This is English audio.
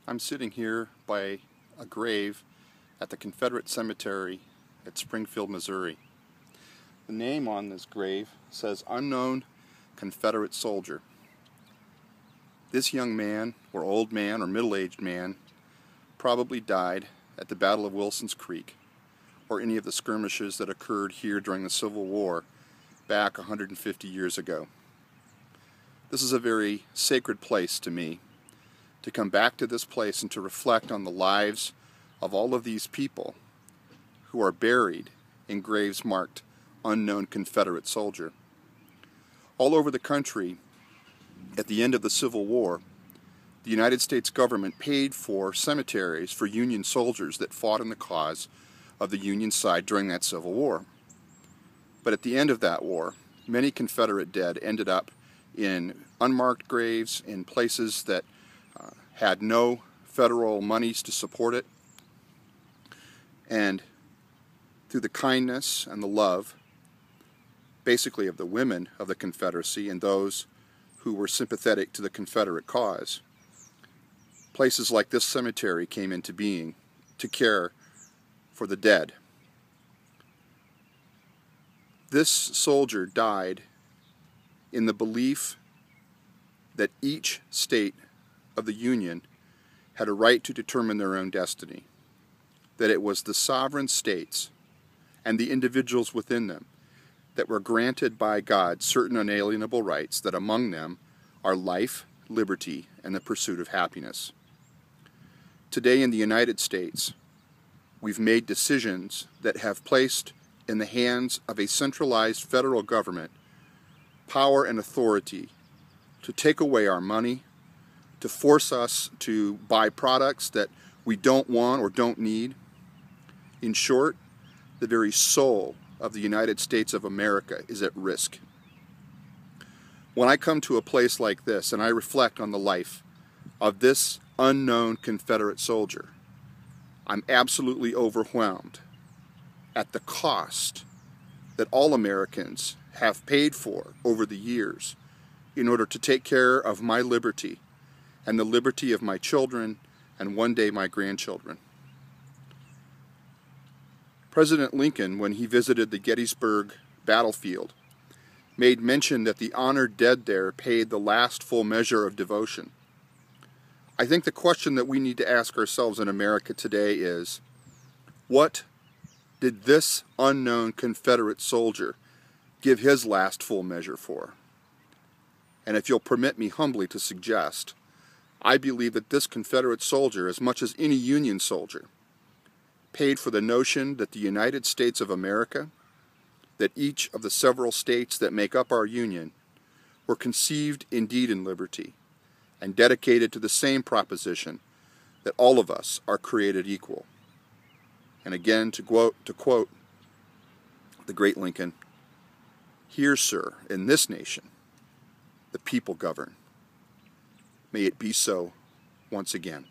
I'm sitting here by a grave at the Confederate cemetery at Springfield, Missouri. The name on this grave says Unknown Confederate Soldier. This young man, or old man, or middle-aged man, probably died at the Battle of Wilson's Creek, or any of the skirmishes that occurred here during the Civil War back 150 years ago. This is a very sacred place to me, to come back to this place and to reflect on the lives of all of these people who are buried in graves marked Unknown Confederate Soldier. All over the country, at the end of the Civil War, the United States government paid for cemeteries for Union soldiers that fought in the cause of the Union side during that Civil War. But at the end of that war, many Confederate dead ended up in unmarked graves in places that had no federal monies to support it. And through the kindness and the love, basically of the women of the Confederacy and those who were sympathetic to the Confederate cause, places like this cemetery came into being to care for the dead. This soldier died in the belief that each state of the Union had a right to determine their own destiny, that it was the sovereign states and the individuals within them that were granted by God certain unalienable rights, that among them are life, liberty, and the pursuit of happiness. Today in the United States, we've made decisions that have placed in the hands of a centralized federal government power and authority to take away our money, to force us to buy products that we don't want or don't need. In short, the very soul of the United States of America is at risk. When I come to a place like this and I reflect on the life of this unknown Confederate soldier, I'm absolutely overwhelmed at the cost that all Americans have paid for over the years in order to take care of my liberty and the liberty of my children and one day my grandchildren. President Lincoln, when he visited the Gettysburg battlefield, made mention that the honored dead there paid the last full measure of devotion. I think the question that we need to ask ourselves in America today is, what did this unknown Confederate soldier give his last full measure for? And if you'll permit me humbly to suggest, I believe that this Confederate soldier, as much as any Union soldier, paid for the notion that the United States of America, that each of the several states that make up our Union, were conceived indeed in liberty and dedicated to the same proposition that all of us are created equal. And again, to quote the great Lincoln, "Here, sir, in this nation, the people govern. May it be so once again."